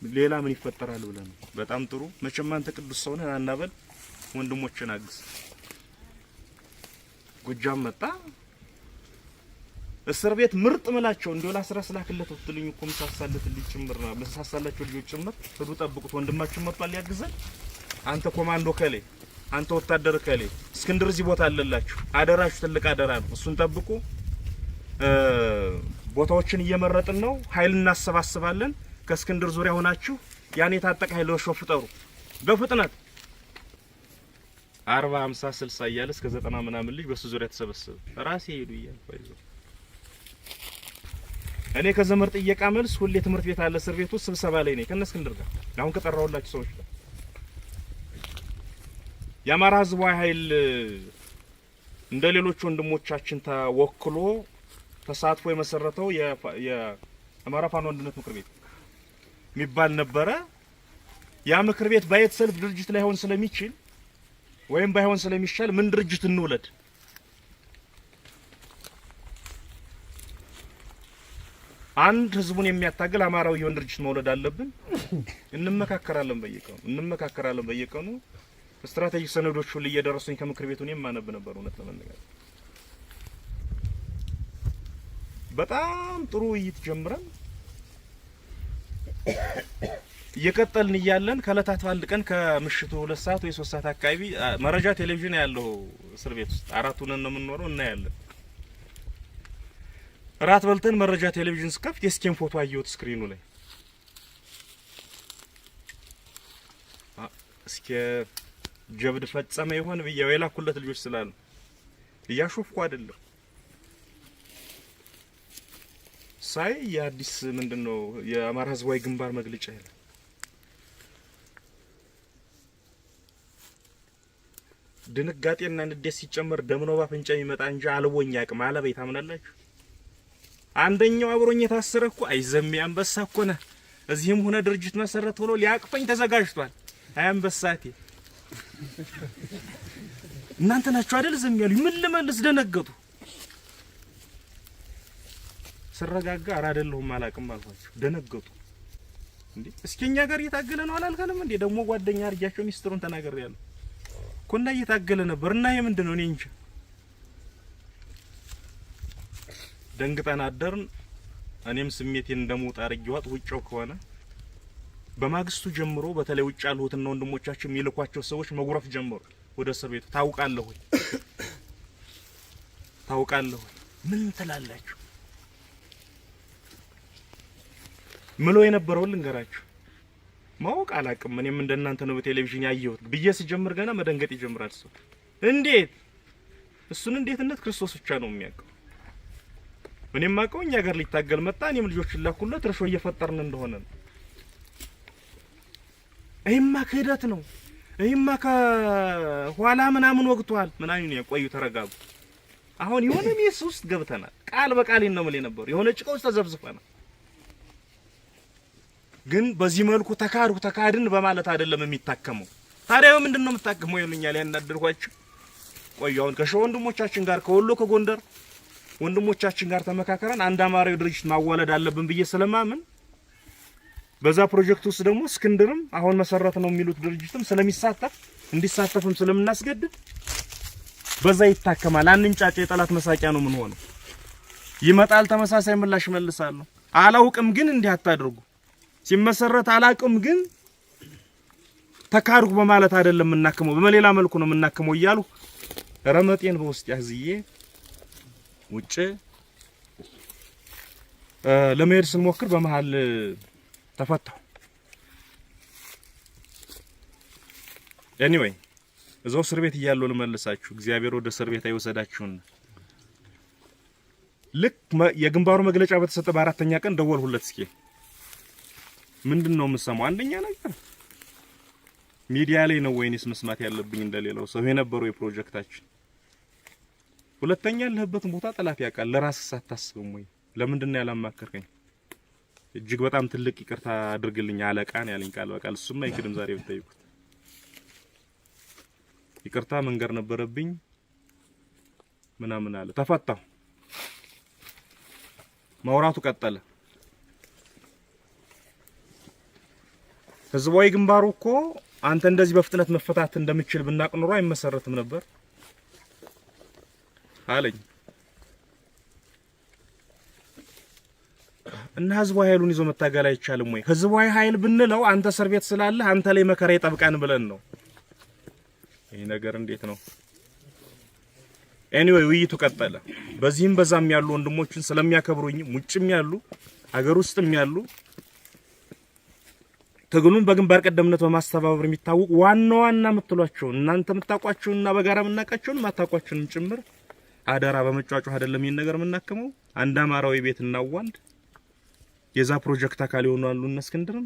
ሌላ ምን ይፈጠራል ብለን በጣም ጥሩ። መቼም አንተ ቅዱስ ሰው ነህ አናበል። ወንድሞችን አግዝ። ጎጃም መጣ። እስር ቤት ምርጥ ምላቸው እንደው ላስራስ ላክለት ወጥልኝ እኮ ምሳሳለት ሊጭምር ነው ምሳሳላቸው ልጆች ጭምር ሄዱ ጠብቁት ወንድማችን መጥቷል ያግዘን አንተ ኮማንዶ ከሌ አንተ ወታደር ከሌ እስክንድር እዚህ ቦታ አለላችሁ አደራችሁ ትልቅ አደራ ነው እሱን ጠብቁ ቦታዎችን እየመረጥን ነው ኃይል እናሰባስባለን ከእስክንድር ዙሪያ ሆናችሁ ያን የታጠቀ ኃይል ወሾፍ ፍጠሩ በፍጥነት 40 50 60 እያለ እስከ 90 ምናምን ልጅ በሱ ዙሪያ ተሰበሰበ ራሴ ሄዱ ይያልፋይዞ እኔ ከዘመር ጥየቃ መልስ ሁሌ ትምህርት ቤት አለ እስር ቤት ውስጥ ስብሰባ ላይ ነኝ ከነ እስክንድር ጋር አሁን ከጠራውላችሁ ሰዎች ጋር የአማራ ህዝባዊ ኃይል እንደሌሎች ወንድሞቻችን ተወክሎ ተሳትፎ የመሰረተው የአማራ ፋኖ አንድነት ምክር ቤት የሚባል ነበረ ያ ምክር ቤት ባይት ሰልፍ ድርጅት ላይ ሆን ስለሚችል ወይም ባይሆን ስለሚሻል ምን ድርጅት እንውለድ አንድ ህዝቡን የሚያታግል አማራው ይሁን ድርጅት መውለድ አለብን እንመካከራለን በየቀኑ ስትራቴጂክ ሰነዶች ሁሉ እየደረሱኝ ከምክር ቤቱ እኔም ማነብ ነበር እውነት ለመነጋገር በጣም ጥሩ ውይይት ጀምረን እየቀጠልን እያለን ከለታት ባንድ ቀን ከምሽቱ 2 ሰዓት ወይ 3 ሰዓት አካባቢ መረጃ ቴሌቪዥን ያለው እስር ቤት ውስጥ አራቱን ነው የምንኖረው እና ያለን ራት በልተን መረጃ ቴሌቪዥን ስከፍት የስኬም ፎቶ አየሁት ስክሪኑ ላይ እስኪ ጀብድ ፈጸመ ይሆን በያው የላኩለት ልጆች ስላሉ እያሾፍኩ አይደለም ሳይ የአዲስ ምንድነው የአማራ ህዝባዊ ግንባር መግለጫ ይላል ድንጋጤና ንዴት ሲጨመር ደምኖ ባፍንጫ የሚመጣ እንጂ አልቦኝ ያቅም አለበይ ታምናላችሁ አንደኛው አብሮኝ የታሰረ እኮ አይዘም ያንበሳ እኮ ነህ እዚህም ሆነ ድርጅት መሰረት ብሎ ሊያቅፈኝ ተዘጋጅቷል አያንበሳቴ እናንተ ናችሁ አይደል ዝም ያሉኝ ምን ልመልስ ደነገጡ ስረጋጋ አራደለሁም አላቅም አልኳቸው ደነገጡ እንዴ እስኪኛ ጋር እየታገለ ነው አላልከንም እንዴ ደግሞ ጓደኛ አርጃቸው ሚስጥሩን ተናገርያለሁ ኮና እየታገለ ነበርና ይሄ ምንድነው እኔ እንጂ ደንግጠን አደርን እኔም ስሜቴን እንደሞጣ አርጊዋት ውጭው ከሆነ በማግስቱ ጀምሮ በተለይ ውጭ ያሉትና ወንድሞቻችን የሚልኳቸው ሰዎች መጉረፍ ጀመሩ ወደ እስር ቤቱ ታውቃለህ ምን ትላላችሁ ምሎ የነበረው ልንገራችሁ ማወቅ አላቅም እኔም እንደናንተ ነው በቴሌቪዥን ያየሁት ብዬ ሲጀምር ገና መደንገጥ ይጀምራል ሰው እንዴት እሱን እንዴትነት ክርስቶስ ብቻ ነው የሚያውቀው እኔም ማቀው እኛ ጋር ሊታገል መጣ እኔም ልጆችን ላኩለት እርሾ እየፈጠርን እንደሆነ ነው አይማ ከሄደት ነው አይማ ከኋላ ምናምን ወግቷል ምናምን የቆዩ ተረጋጉ አሁን የሆነ ሜስ ውስጥ ገብተናል ቃል በቃል ነው ማለት ነበር የሆነ ጭቆስ ተዘብዝፈናል ግን በዚህ መልኩ ተካድን በማለት አይደለም የሚታከመው ታዲያ ምንድነው የምታከመው ይሉኛል ያናደርኳችሁ ቆያውን ከሸው ወንድሞቻችን ጋር ከወሎ ከጎንደር ወንድሞቻችን ጋር ተመካከረን አንድ አማራዊ ድርጅት ማዋለድ አለብን ብዬ ስለማምን በዛ ፕሮጀክት ውስጥ ደግሞ እስክንድርም አሁን መሰረት ነው የሚሉት ድርጅትም ስለሚሳተፍ እንዲሳተፍም ስለምናስገድድ በዛ ይታከማል አንንጫጭ የጠላት መሳቂያ ነው ምን ሆነ ይመጣል ተመሳሳይ ምላሽ መልሳለሁ አላውቅም ግን እንዲህ አታድርጉ ሲመሰረት አላውቅም ግን ተካርኩ በማለት አይደለም እናከመው በመሌላ መልኩ ነው እናከመው ይያሉ ረመጤን በውስጥ ያዝዬ ውጭ ለመሄድ ስንሞክር በመሃል ተፈታው ኤኒዌይ እዛው እስር ቤት እያለሁ ልመልሳችሁ እግዚአብሔር ወደ እስር ቤት አይወሰዳችሁን ልክ የግንባሩ መግለጫ በተሰጠ በአራተኛ ቀን ደወልሁለት እስኪ ምንድነው የምሰማው አንደኛ ነገር ሚዲያ ላይ ነው ወይንስ መስማት ያለብኝ እንደሌላው ሰው የነበረው የፕሮጀክታችን ሁለተኛ ለህበትን ቦታ ጠላት ያውቃል ለራስ ሳታስብም ወይ ለምንድነው ያላማከርከኝ እጅግ በጣም ትልቅ ይቅርታ አድርግልኝ አለቃን ያለኝ ቃል በቃል እሱማ ይክድም ዛሬ ብትጠይቁት ይቅርታ መንገር ነበረብኝ ምናምን አለ ተፈታው ማውራቱ ቀጠለ ህዝባዊ ግንባሩ እኮ አንተ እንደዚህ በፍጥነት መፈታት እንደምትችል ብናቅ ኑሮ አይመሰረትም ነበር አለኝ እና ህዝባዊ ኃይሉን ይዞ መታገል አይቻልም ወይ? ህዝባዊ ኃይል ብንለው አንተ እስር ቤት ስላለ አንተ ላይ መከራ ይጠብቃን ብለን ነው። ይሄ ነገር እንዴት ነው? ኤኒዌይ ውይይቱ ቀጠለ። በዚህም በዛም ያሉ ወንድሞችን ስለሚያከብሩኝ ውጭም ያሉ አገር ውስጥም ያሉ ትግሉን በግንባር ቀደምነት በማስተባበር የሚታወቁ ዋና የምትሏቸው እናንተ የምታውቋቸውና በጋራ የምናውቃቸውን ማታውቋቸውን ጭምር አደራ በመጫጫው አይደለም ይሄን ነገር የምናከመው። አንድ አማራዊ ቤት እናዋልድ። የዛ ፕሮጀክት አካል ይሆናሉ እነ እስክንድርም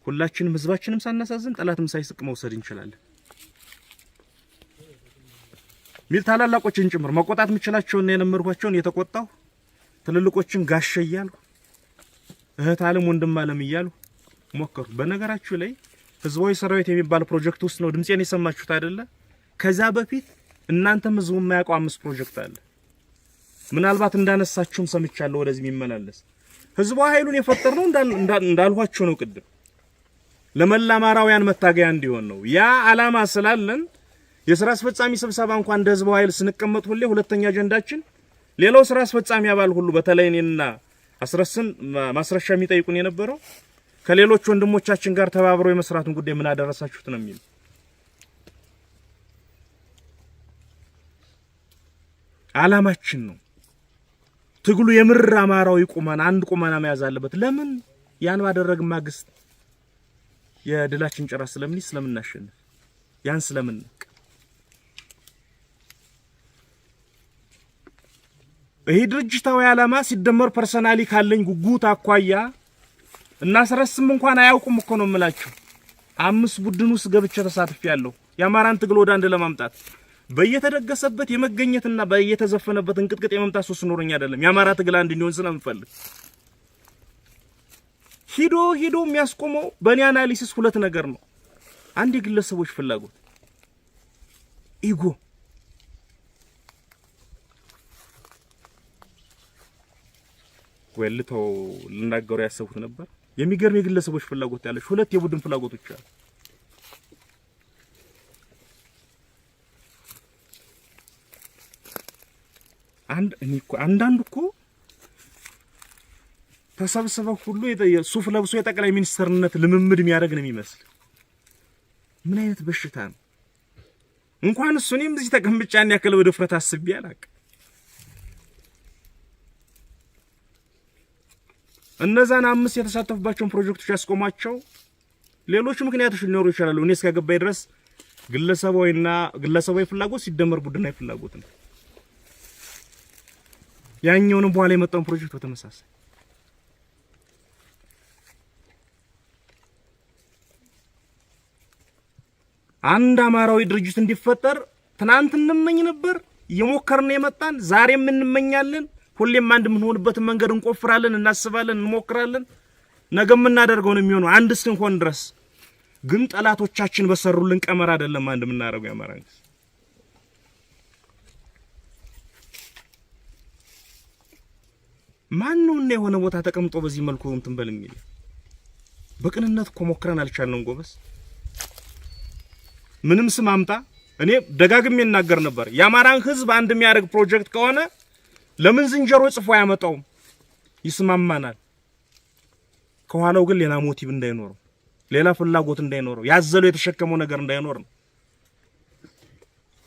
ሁላችንም ህዝባችንም ሳናሳዝን ጠላትም ሳይስቅ መውሰድ እንችላለን። ሚል ታላላቆችን ጭምር መቆጣት የምችላቸውና የነመርኳቸውን የተቆጣው ትልልቆችን ጋሸ እያልኩ እህት ዓለም ወንድም ዓለም እያልኩ ሞከሩ። በነገራችሁ ላይ ህዝባዊ ሰራዊት የሚባል ፕሮጀክት ውስጥ ነው ድምጼን የሰማችሁት አይደለ? ከዛ በፊት እናንተም ህዝቡ የማያውቀው 5 ፕሮጀክት አለ። ምናልባት እንዳነሳችሁም ሰምቻለሁ። ወደዚህ የሚመላለስ ህዝባዊ ኃይሉን የፈጠርነው እንዳልኋችሁ ነው ቅድም ለመላ አማራውያን መታገያ እንዲሆን ነው። ያ አላማ ስላለን የሥራ አስፈጻሚ ስብሰባ እንኳን እንደ ህዝባዊ ኃይል ስንቀመጥ ሁሌ ሁለተኛ አጀንዳችን ሌላው ሥራ አስፈጻሚ አባል ሁሉ በተለይ እኔና አስረስን ማስረሻ የሚጠይቁን የነበረው ከሌሎች ወንድሞቻችን ጋር ተባብረው የመስራቱን ጉዳይ ምን አደረሳችሁት ነው የሚል። አላማችን ነው ትግሉ የምር አማራዊ ቁመና አንድ ቁመና መያዝ አለበት። ለምን ያን ባደረግ ማግስት የድላችን ጭራ ስለምናሸንፍ ያን ስለምንነቅ ይሄ ድርጅታዊ ዓላማ ሲደመር ፐርሰናሊ ካለኝ ጉጉት አኳያ እና አስረስም እንኳን አያውቁም እኮ ነው የምላችሁ 5 ቡድን ውስጥ ገብቼ ተሳትፌያለሁ። የአማራን ትግል ወደ አንድ ለማምጣት በየተደገሰበት የመገኘትና በየተዘፈነበት እንቅጥቅጥ የመምጣት ሶስ ኖርኛ አይደለም። የአማራ ትግል አንድ እንዲሆን ስለምፈልግ ሂዶ የሚያስቆመው በእኔ አናሊሲስ 2 ነገር ነው። አንድ የግለሰቦች ፍላጎት ኢጎ፣ ወልተው ልናገሩ ያሰቡት ነበር። የሚገርም የግለሰቦች ፍላጎት ያለሽ 2 የቡድን ፍላጎቶች አሉ። አንዳንዱ እኮ ተሰብስበው ሁሉ ሱፍ ለብሶ የጠቅላይ ሚኒስትርነት ልምምድ የሚያደርግ ነው የሚመስል። ምን አይነት በሽታ ነው? እንኳን እሱ እኔም እዚህ ተቀምጬ ያን ያክል በድፍረት አስቤ አላውቅም። እነዛን 5 የተሳተፉባቸውን ፕሮጀክቶች ያስቆማቸው ሌሎች ምክንያቶች ሊኖሩ ይችላሉ። እኔ እስከገባኝ ድረስ ግለሰባዊ ፍላጎት ሲደመር ቡድናዊ ፍላጎት ነው። ያኛውንም በኋላ የመጣውን ፕሮጀክት በተመሳሳይ አንድ አማራዊ ድርጅት እንዲፈጠር ትናንት እንመኝ ነበር፣ እየሞከርን የመጣን ዛሬም እንመኛለን። ሁሌም አንድ የምንሆንበት መንገድ እንቆፍራለን፣ እናስባለን፣ እንሞክራለን። ነገም እናደርገው ነው የሚሆነው አንድ እስክንሆን ድረስ። ግን ጠላቶቻችን በሰሩልን ቀመር አይደለም አንድ የምናደርገው ያማራን ማን ነው እና የሆነ ቦታ ተቀምጦ በዚህ መልኩ እንትን በል የሚል በቅንነት እኮ ሞክረን አልቻልንም ጎበስ። ምንም ስም አምጣ። እኔ ደጋግሜ እናገር ነበር የአማራን ህዝብ አንድ የሚያደርግ ፕሮጀክት ከሆነ ለምን ዝንጀሮ ጽፎ ያመጣውም ይስማማናል። ከኋላው ግን ሌላ ሞቲቭ እንዳይኖረው፣ ሌላ ፍላጎት እንዳይኖረው፣ ያዘለው የተሸከመው ነገር እንዳይኖር ነው።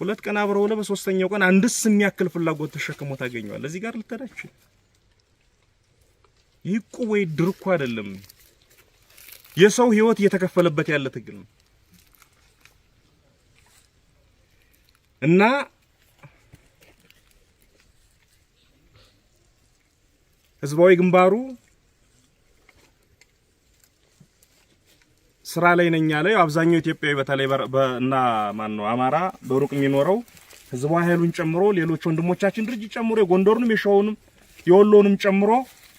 2 ቀን አብረው በሶስተኛው ቀን አንድስ የሚያክል ፍላጎት ተሸክሞ ታገኘዋል። እዚህ ጋር ልትዳች ይቁ ወይ ድርኩ አይደለም። የሰው ህይወት እየተከፈለበት ያለ ትግል ነው እና ህዝባዊ ግንባሩ ስራ ላይ ነኝ ያለ አብዛኛው ኢትዮጵያዊ በተለይ እና ማን ነው አማራ በሩቅ የሚኖረው ህዝባዊ ኃይሉን ጨምሮ ሌሎች ወንድሞቻችን ድርጅት ጨምሮ የጎንደሩንም የሸዋውንም የወሎንም ጨምሮ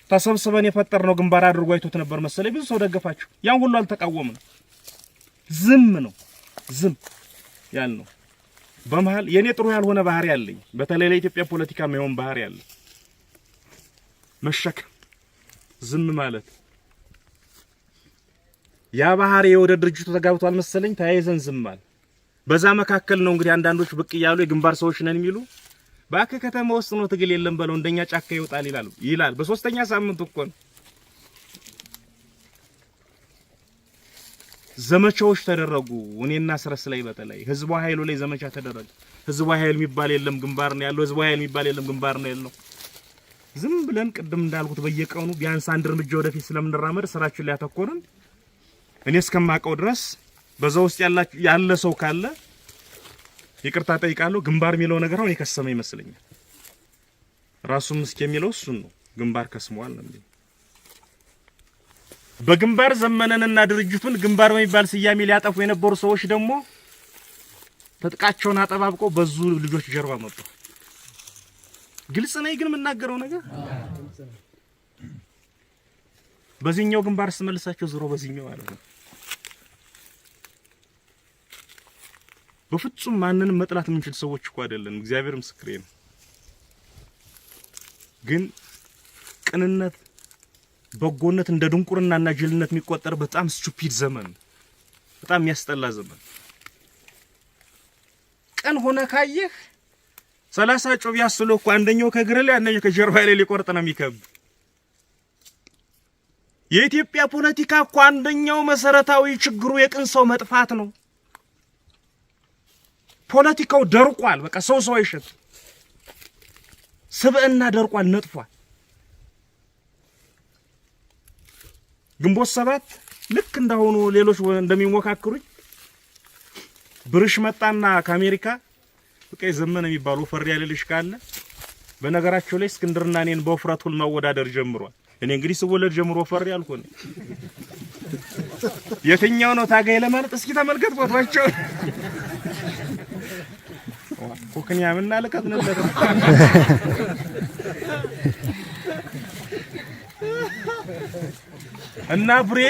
ተሰብስበን የፈጠርነው ግንባር አድርጎ አይቶት ነበር መሰለኝ። ብዙ ሰው ደገፋቸው። ያን ሁሉ አልተቃወምንም። ዝም ያልነው በመሃል የኔ ጥሩ ያልሆነ ባህሪ ያለኝ በተለይ ለኢትዮጵያ ፖለቲካ የማይሆን ባህሪ ያለ መሸከም፣ ዝም ማለት ያ ባህሪ ወደ ድርጅቱ ተጋብቷል መሰለኝ። ተያይዘን ዝም ማለት በዛ መካከል ነው እንግዲህ አንዳንዶች ብቅ ይያሉ የግንባር ሰዎች ነን የሚሉ ባከ ከተማ ውስጥ ነው ትግል የለም በለው እንደኛ ጫካ ይወጣል ይላል። በሶስተኛ ሳምንት እኮ ነው ዘመቻዎች ተደረጉ። እኔና ስረስ ላይ በተለይ ህዝባዊ ኃይሉ ላይ ዘመቻ ተደረገ። ህዝባዊ ኃይል የሚባል የለም ግንባር ነው ያለው። ህዝባዊ ኃይል የሚባል የለም ግንባር ነው ያለው። ዝም ብለን ቅድም እንዳልኩት በየቀኑ ቢያንስ አንድ እርምጃ ወደፊት ስለምንራመድ ስራችን ላይ አተኮርን። እኔ እስከማቀው ድረስ በዛው ውስጥ ያለ ሰው ካለ ይቅርታ ጠይቃለሁ። ግንባር የሚለው ነገር አሁን የከሰመ ይመስለኛል። ራሱም እስከሚለው እሱን ነው ግንባር ከስሟል ነው። በግንባር ዘመነንና ድርጅቱን ግንባር በሚባል ስያሜ ሊያጠፉ የነበሩ ሰዎች ደግሞ ተጥቃቸውን አጠባብቀው በዙ ልጆች ጀርባ መጡ። ግልጽ ነው ግን የምናገረው ነገር በዚህኛው ግንባር ስመልሳቸው ዞሮ በዚህኛው ማለት ነው። በፍጹም ማንንም መጥላት የምንችል ሰዎች እኮ አይደለም። እግዚአብሔር ምስክሬ ነው። ግን ቅንነት በጎነት እንደ ድንቁርናና ጅልነት የሚቆጠር በጣም ስቱፒድ ዘመን፣ በጣም የሚያስጠላ ዘመን። ቀን ሆነ ካየህ 30 ጮብ ያስሎ እኮ አንደኛው ከግር ላይ አንደኛው ከጀርባ ላይ ሊቆርጥ ነው የሚከብ። የኢትዮጵያ ፖለቲካ እኮ አንደኛው መሰረታዊ ችግሩ የቅን ሰው መጥፋት ነው። ፖለቲካው ደርቋል። በቃ ሰው አይሸት፣ ስብዕና ደርቋል፣ ነጥፏል። ግንቦት ሰባት ልክ እንዳሆኑ ሌሎች እንደሚሞካክሩኝ ብርሽ መጣና ከአሜሪካ በቃ ዘመነ የሚባሉ ፈር ያለ ልጅ ካለ በነገራቸው ላይ እስክንድርና እኔን በውፍረት ሁሉ ማወዳደር ጀምሯል። እኔ እንግዲህ ስወለድ ጀምሮ ፈር ያልኩ ነኝ። የትኛው ነው ታጋይ ለማለት እስኪ ተመልከት ፎቶአቸው። ኮክኒያ ምን አለቀት ነበር እና ብሬ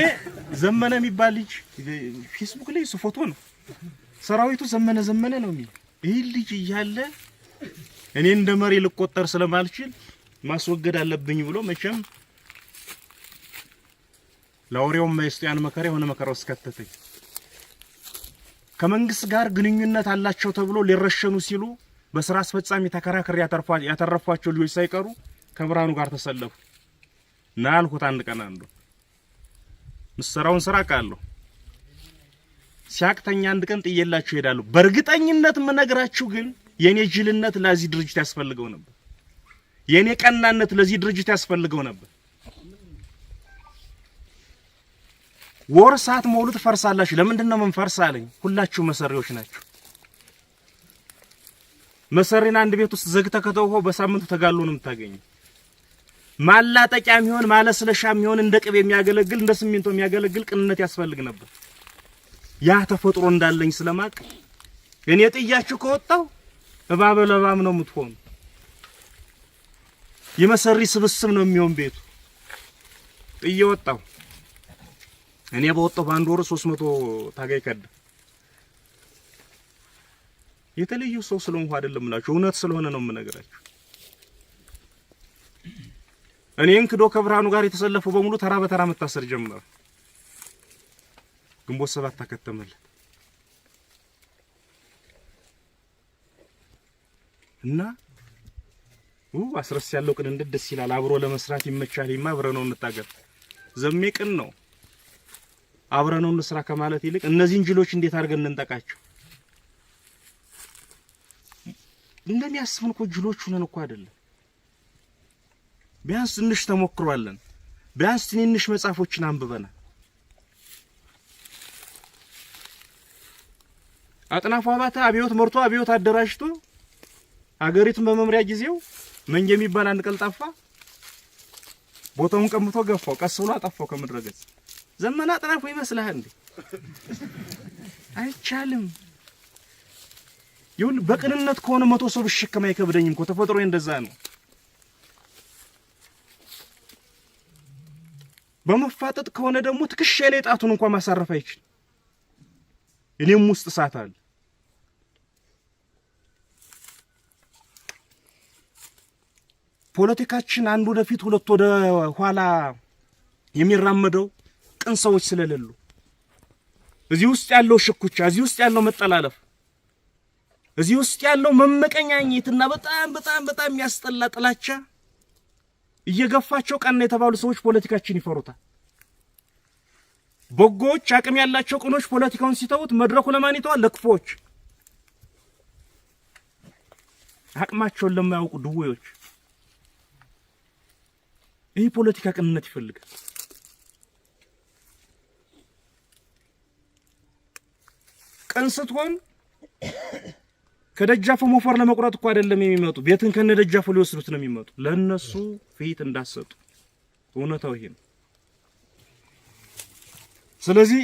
ዘመነ የሚባል ልጅ ፌስቡክ ላይ እሱ ፎቶ ነው። ሰራዊቱ ዘመነ ነው የሚል ይህ ልጅ እያለ እኔ እንደ መሪ ልቆጠር ስለማልችል ማስወገድ አለብኝ ብሎ መቼም ለወሬው ማይስቲያን መከራ የሆነ መከራ ውስጥ ከተተኝ። ከመንግስት ጋር ግንኙነት አላቸው ተብሎ ሊረሸኑ ሲሉ በስራ አስፈጻሚ ተከራክሬ ያተረፏቸው ልጆች ሳይቀሩ ከብርሃኑ ጋር ተሰለፉ። ናልኩት አንድ ቀን አንዱ ምሰራውን ስራ ካለው ሲያቅተኛ አንድ ቀን ጥየላችሁ ይሄዳሉ። በእርግጠኝነት ምነግራችሁ ግን የኔ ጅልነት ለዚህ ድርጅት ያስፈልገው ነበር። የኔ ቀናነት ለዚህ ድርጅት ያስፈልገው ነበር። ወር ሰዓት መውሉት ፈርሳላችሁ። ለምንድነው ምን ፈርሳለኝ? ሁላችሁ መሰሪዎች ናችሁ። መሰሪና አንድ ቤት ውስጥ ዘግተከተው በሳምንቱ ተጋሉ ነው የምታገኙ። ማላጠቂያም ይሆን ማለስለሻም ይሆን እንደ ቅቤ የሚያገለግል እንደ ሲሚንቶ የሚያገለግል ቅንነት ያስፈልግ ነበር። ያ ተፈጥሮ እንዳለኝ ስለማቅ እኔ ጥያችሁ ከወጣው እባብ ለባም ነው የምትሆኑ። የመሰሪ ስብስብ ነው የሚሆን ቤቱ። ጥየወጣው እኔ በወጣው ባንድ ወር 300 ታጋይ ከደ። የተለዩ ሰው ስለሆንኩ አይደለም እላችሁ፣ እውነት ስለሆነ ነው የምነግራችሁ። እኔን ክዶ ከብርሃኑ ጋር የተሰለፉ በሙሉ ተራ በተራ መታሰር ጀመረ። ግንቦት ሰባት ተከተመለት እና አስረስ ያለው ቅን እንደ ደስ ይላል። አብሮ ለመስራት ይመቻል። አብረነው እንታገል። ዘሜ ቅን ነው። አብረነው እንስራ ከማለት ይልቅ እነዚህን ጅሎች እንዴት አድርገን እንጠቃቸው? እንደሚያስቡን እኮ ጅሎች ሆነን እኮ አይደለም። ቢያንስ ትንሽ ተሞክሯለን። ቢያንስ ትንሽ መጻፎችን አንብበናል። አጥናፉ አባተ አብዮት መርቶ አብዮት አደራጅቶ አገሪቱን በመምሪያ ጊዜው መንጀ የሚባል አንድ ቀልጣፋ ቦታውን ቀምቶ ገፋው፣ ቀስ ብሎ አጠፋው ከምድረገጽ። ዘመነ አጥናፉ ይመስልሃል እንዴ? አይቻልም። ይሁን በቅንነት ከሆነ 100 ሰው ብሽከም አይከብደኝም እኮ ተፈጥሮ እንደዛ ነው። በመፋጠጥ ከሆነ ደግሞ ትክሻ ላይ ጣቱን እንኳን ማሳረፍ አይችል። እኔም ውስጥ እሳት አለ። ፖለቲካችን አንዱ ወደፊት ሁለት ወደ ኋላ የሚራመደው ቅን ሰዎች ስለሌሉ እዚህ ውስጥ ያለው ሽኩቻ፣ እዚህ ውስጥ ያለው መጠላለፍ፣ እዚህ ውስጥ ያለው መመቀኛኘትና በጣም የሚያስጠላ ጥላቻ እየገፋቸው ቀና የተባሉ ሰዎች ፖለቲካችን ይፈሩታል። በጎች አቅም ያላቸው ቅኖች ፖለቲካውን ሲተውት መድረኩ ለማን ይተዋል? ለክፎች፣ አቅማቸውን ለማያውቁ ድዌዎች። ይህ ፖለቲካ ቅንነት ይፈልጋል። ቀን ስትሆን ከደጃፉ ሞፈር ለመቁረጥ እኮ አይደለም የሚመጡ፣ ቤትን ከነደጃፉ ሊወስዱት ነው የሚመጡ። ለነሱ ፊት እንዳሰጡ እውነታው ይሄ ነው። ስለዚህ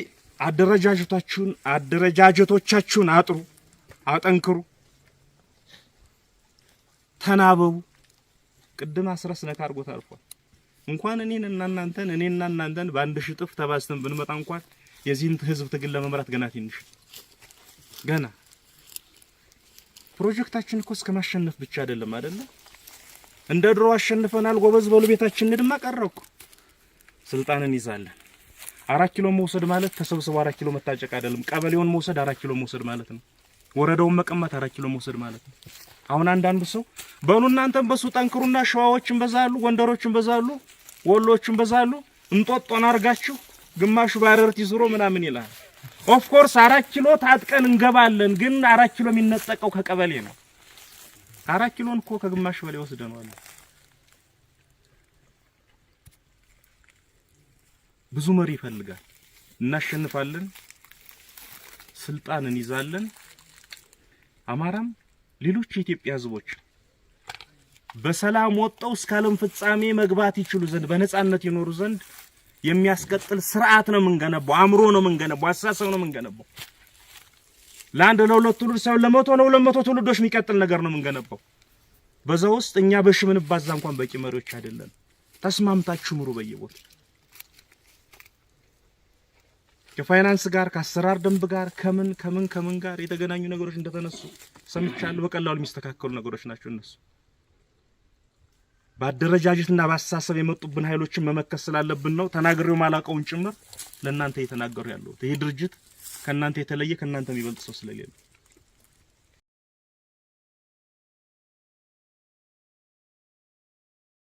አደረጃጀቶቻችሁን አጥሩ፣ አጠንክሩ፣ ተናበቡ። ቅድም አስረስ ነካ አድርጎት አልፏል። እንኳን እኔና እናንተን በአንድ ሺህ እጥፍ ተባዝተን ብንመጣ እንኳን የዚህን ህዝብ ትግል ለመምራት ገና ትንሽ ገና ፕሮጀክታችን እኮ እስከ ማሸነፍ ብቻ አይደለም አይደለ? እንደ ድሮ አሸንፈናል ጎበዝ በሉ ቤታችን እንድማ ቀረኩ ስልጣንን ይዛለን። 4 ኪሎ መውሰድ ማለት ተሰብስቦ 4 ኪሎ መታጨቅ አይደለም። ቀበሌውን መውሰድ 4 ኪሎ መውሰድ ማለት ነው። ወረዳውን መቀማት 4 ኪሎ መውሰድ ማለት ነው። አሁን አንዳንዱ ሰው በሉ እናንተም በሱ ጠንክሩና ሸዋዎችን በዛሉ፣ ጎንደሮችን በዛሉ፣ ወሎችን በዛሉ እንጦጦን አርጋችሁ ግማሹ ባረርቲ ዙሮ ምናምን ይላል። ኦፍ ኮርስ 4 ኪሎ ታጥቀን እንገባለን። ግን 4 ኪሎ የሚነጠቀው ከቀበሌ ነው። 4 ኪሎን እኮ ከግማሽ በላይ ወስደናል። ብዙ መሪ ይፈልጋል። እናሸንፋለን፣ ስልጣን እንይዛለን። አማራም ሌሎች የኢትዮጵያ ህዝቦች በሰላም ወጣው እስከ ዓለም ፍጻሜ መግባት ይችሉ ዘንድ በነጻነት ይኖሩ ዘንድ የሚያስቀጥል ስርዓት ነው የምንገነባው። አእምሮ ነው የምንገነባው። አስተሳሰብ ነው የምንገነባው። ለአንድ ለሁለት ትውልድ ሳይሆን ለ100 ትውልዶች የሚቀጥል ነገር ነው የምንገነባው። በዛ ውስጥ እኛ በሽምን ባዛ እንኳን በቂ መሪዎች አይደለም። ተስማምታችሁ ምሩ በየቦታው ከፋይናንስ ጋር ከአሰራር ደንብ ጋር ከምን ጋር የተገናኙ ነገሮች እንደተነሱ ሰምቻለሁ። በቀላሉ የሚስተካከሉ ነገሮች ናቸው እነሱ። በአደረጃጀትና በአስተሳሰብ የመጡብን ኃይሎችን መመከስ ስላለብን ነው። ተናግሬው ማላቀውን ጭምር ለእናንተ እየተናገሩ ያለው። ይሄ ድርጅት ከእናንተ የተለየ ከእናንተ የሚበልጥ ሰው ስለሌለ